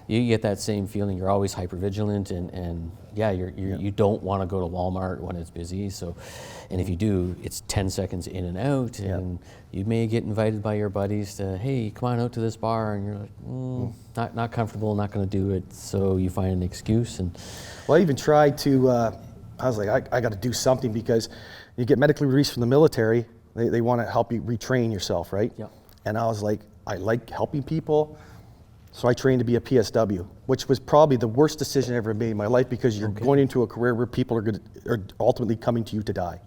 you get that same feeling. You're always hypervigilant, and yeah, you don't want to go to Walmart when it's busy. So, and if you do, it's 10 seconds in and out, and you may get invited by your buddies to, hey, come on out to this bar, and you're like, not comfortable, not going to do it. So you find an excuse. And well, I even tried to. I was like, I got to do something, because you get medically released from the military. They want to help you retrain yourself, right? Yeah. And I was like, I like helping people. So I trained to be a PSW, which was probably the worst decision I ever made in my life, because you're going into a career where people are ultimately coming to you to die.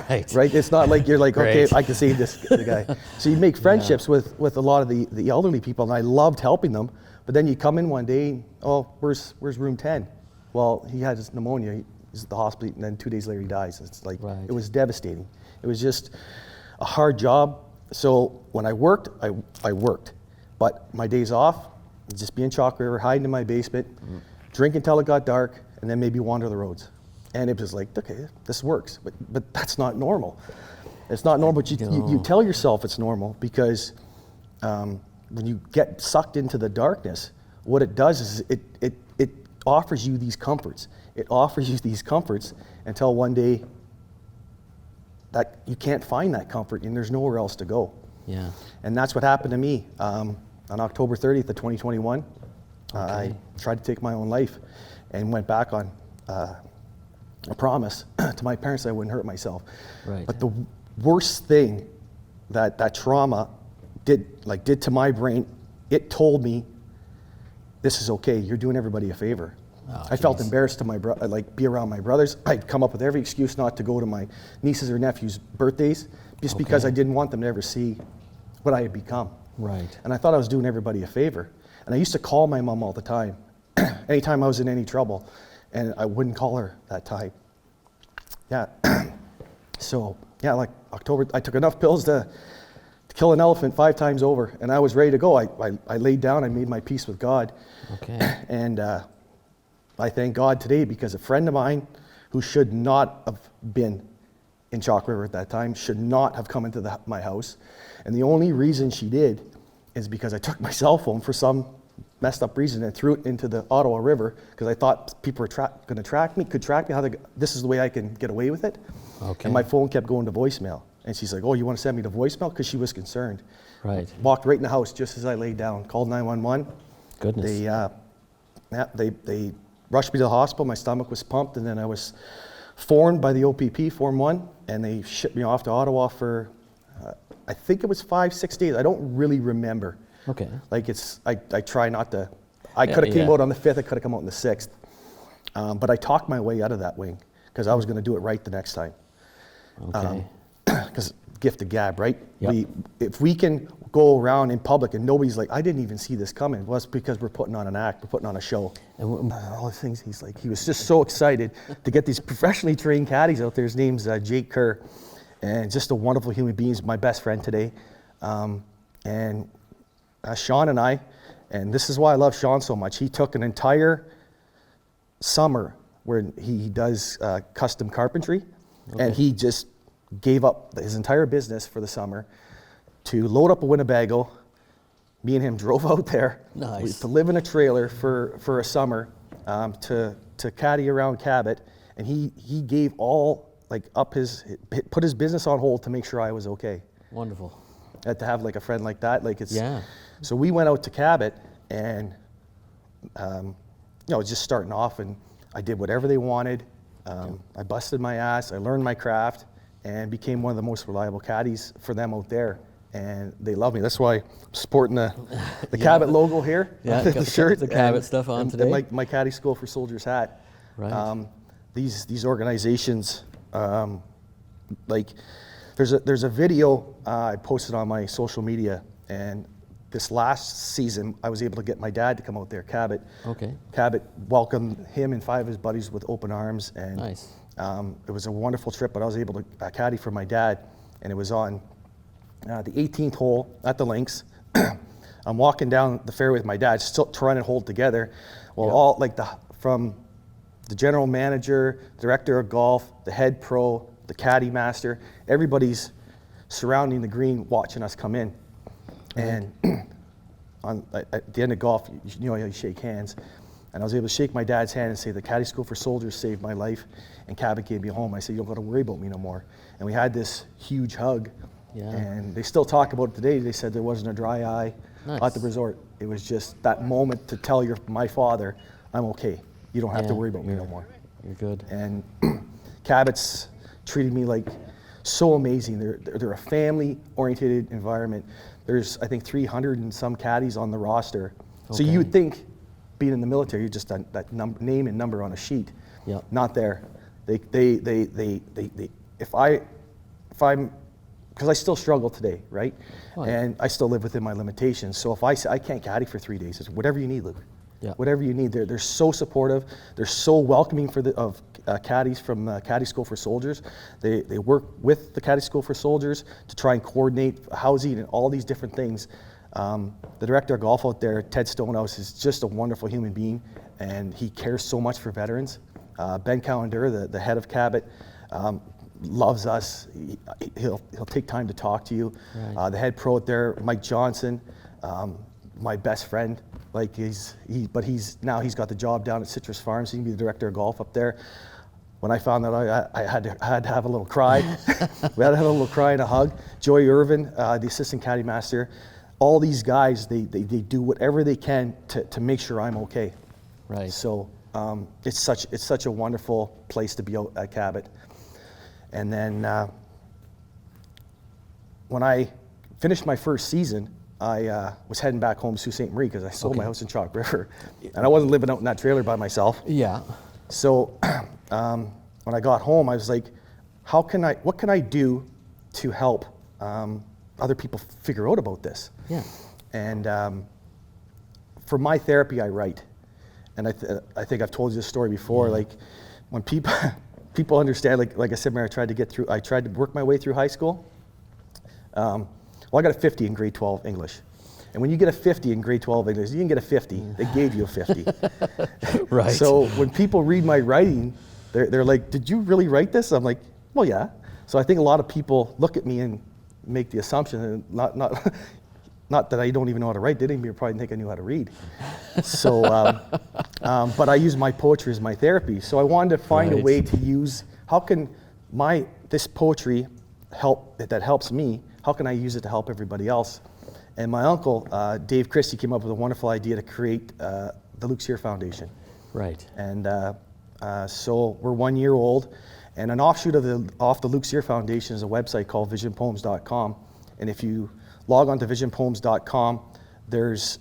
Right. Right? It's not like you're like, okay, Right. I can save this the guy. So you make friendships with a lot of the elderly people, and I loved helping them. But then you come in one day, oh, where's room 10? Well, he had his pneumonia. He's at the hospital, and then 2 days later he dies. It's like, It was devastating. It was just a hard job. So when I worked, I worked. But my days off, I'd just be in Chalk River, hiding in my basement, drink until it got dark, and then maybe wander the roads. And it was like, okay, this works, but that's not normal. It's not normal, but you tell yourself it's normal, because when you get sucked into the darkness, what it does is it offers you these comforts. It offers you these comforts until one day that you can't find that comfort, and there's nowhere else to go. Yeah. And that's what happened to me. On October 30th of 2021, I tried to take my own life, and went back on a promise to my parents that I wouldn't hurt myself. Right. But the worst thing that trauma did to my brain, it told me, this is okay, you're doing everybody a favor. Oh, I felt embarrassed to be around my brothers. I'd come up with every excuse not to go to my nieces or nephews' birthdays, just because I didn't want them to ever see what I had become. Right. And I thought I was doing everybody a favor. And I used to call my mom all the time, anytime I was in any trouble, and I wouldn't call her that time. Yeah. So, yeah, like October, I took enough pills to kill an elephant 5 times over, and I was ready to go. I laid down, I made my peace with God. Okay. And I thank God today, because a friend of mine who should not have been in Chalk River at that time, should not have come into my house. And the only reason she did is because I took my cell phone for some messed up reason and threw it into the Ottawa River, because I thought people were going to track me. This is the way I can get away with it. Okay. And my phone kept going to voicemail. And she's like, oh, you want to send me to voicemail? Because she was concerned. Right. Walked right in the house just as I laid down, called 911. Goodness. They rushed me to the hospital. My stomach was pumped, and then I was formed by the OPP, Form 1, and they shipped me off to Ottawa for, I think it was 5-6 days. I don't really remember. Okay. Like I try not to, I could have came out on the 5th, I could have come out on the 6th. But I talked my way out of that wing, because I was going to do it right the next time. Okay. Because gift of gab, right? Yep. If we can go around in public and nobody's like, I didn't even see this coming, well, it's because we're putting on an act, we're putting on a show. And All the things, he was just so excited to get these professionally trained caddies out there. His name's Jake Kerr, and just a wonderful human being. He's my best friend today. And Sean and I, and this is why I love Sean so much, he took an entire summer where he does custom carpentry, and he just gave up his entire business for the summer to load up a Winnebago. Me and him drove out there to live in a trailer for a summer, to caddy around Cabot, and he gave all put his business on hold to make sure I was okay. wonderful. To have like a friend like that, Yeah. So we went out to Cabot, and just starting off, and I did whatever they wanted. I busted my ass. I learned my craft, and became one of the most reliable caddies for them out there. And they love me. That's why I'm sporting the Cabot logo here. Yeah, the shirt, the Cabot stuff on and today. my caddy school for soldiers hat. Right. These organizations, there's a video I posted on my social media, and this last season I was able to get my dad to come out there. Cabot. Okay. Cabot welcomed him and 5 of his buddies with open arms, and Nice. it was a wonderful trip. But I was able to caddy for my dad, and it was on the 18th hole at the links. I'm walking down the fairway with my dad, still trying to hold together. Well, from the general manager, director of golf, the head pro, the caddy master, everybody's surrounding the green, watching us come in. And at the end of golf, you know how you shake hands. And I was able to shake my dad's hand and say, the Caddy School for Soldiers saved my life, and Cabot gave me a home. I said, you don't got to worry about me no more. And we had this huge hug. Yeah. And they still talk about it today. They said there wasn't a dry eye Nice. at the resort. It was just that moment to tell my father, I'm okay. You don't have to Yeah, worry about me no more. You're good. And Cabot's treated me like so amazing. They're a family-oriented environment. There's, I think, 300 and some caddies on the roster. So Okay. you would think, being in the military, you're just that name and number on a sheet. Yep. Not there. If I'm, because I still struggle today, right? Right. And I still live within my limitations. So if I say I can't caddy for 3 days, it's whatever you need, Luke. Yeah. Whatever you need. They're so supportive. They're so welcoming of caddies from Caddy School for Soldiers. They work with the Caddy School for Soldiers to try and coordinate housing and all these different things. The director of golf out there, Ted Stonehouse, is just a wonderful human being, and he cares so much for veterans. Ben Calendar, the head of Cabot, loves us. He'll take time to talk to you. Right. The head pro out there, Mike Johnson, my best friend. Like he's got the job down at Citrus Farms. He can be the director of golf up there. When I found that, I had to have a little cry. We had to have a little cry and a hug. Joey Irvin, the assistant caddy master. All these guys, they do whatever they can to make sure I'm okay. Right. So it's such a wonderful place to be out at Cabot. And then when I finished my first season, I was heading back home to Sault Ste. Marie because I sold my house in Chalk River, and I wasn't living out in that trailer by myself. Yeah. So when I got home, I was like, what can I do to help other people figure out about this? Yeah. And for my therapy, I write. And I think I've told you this story before. Yeah. Like when people understand, like I said, Mary, I tried to work my way through high school. Well, I got a 50 in grade 12 English. And when you get a 50 in grade 12 English, you didn't get a 50. They gave you a 50. Right. So when people read my writing, they're like, did you really write this? I'm like, well, yeah. So I think a lot of people look at me and make the assumption, and not that I don't even know how to write. They didn't even probably think I knew how to read. So, but I use my poetry as my therapy. So I wanted to find a Right. way to use, how can this poetry that helps me, how can I use it to help everybody else? And my uncle, Dave Christie, came up with a wonderful idea to create the Luke Cyr Foundation. Right. And so we're 1 year old, and an offshoot off the Luke Cyr Foundation is a website called visionpoems.com. And if you log on to visionpoems.com, there's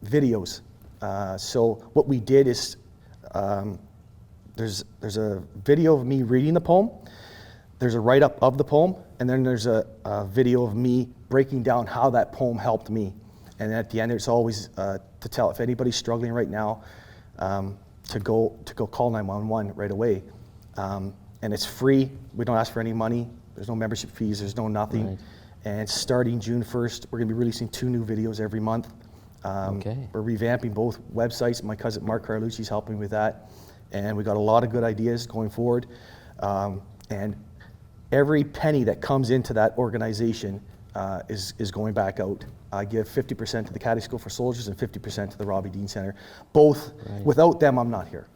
videos. So what we did is there's a video of me reading the poem, there's a write-up of the poem, and then there's a video of me breaking down how that poem helped me. And at the end, there's always to tell if anybody's struggling right now, to go call 911 right away. And it's free. We don't ask for any money. There's no membership fees. There's no nothing. Right. And starting June 1st, we're going to be releasing 2 new videos every month. Okay. We're revamping both websites. My cousin Mark Carlucci is helping with that. And we got a lot of good ideas going forward. And every penny that comes into that organization is going back out. I give 50% to the Caddy School for Soldiers and 50% to the Robbie Dean Center. Both, Right. without them, I'm not here.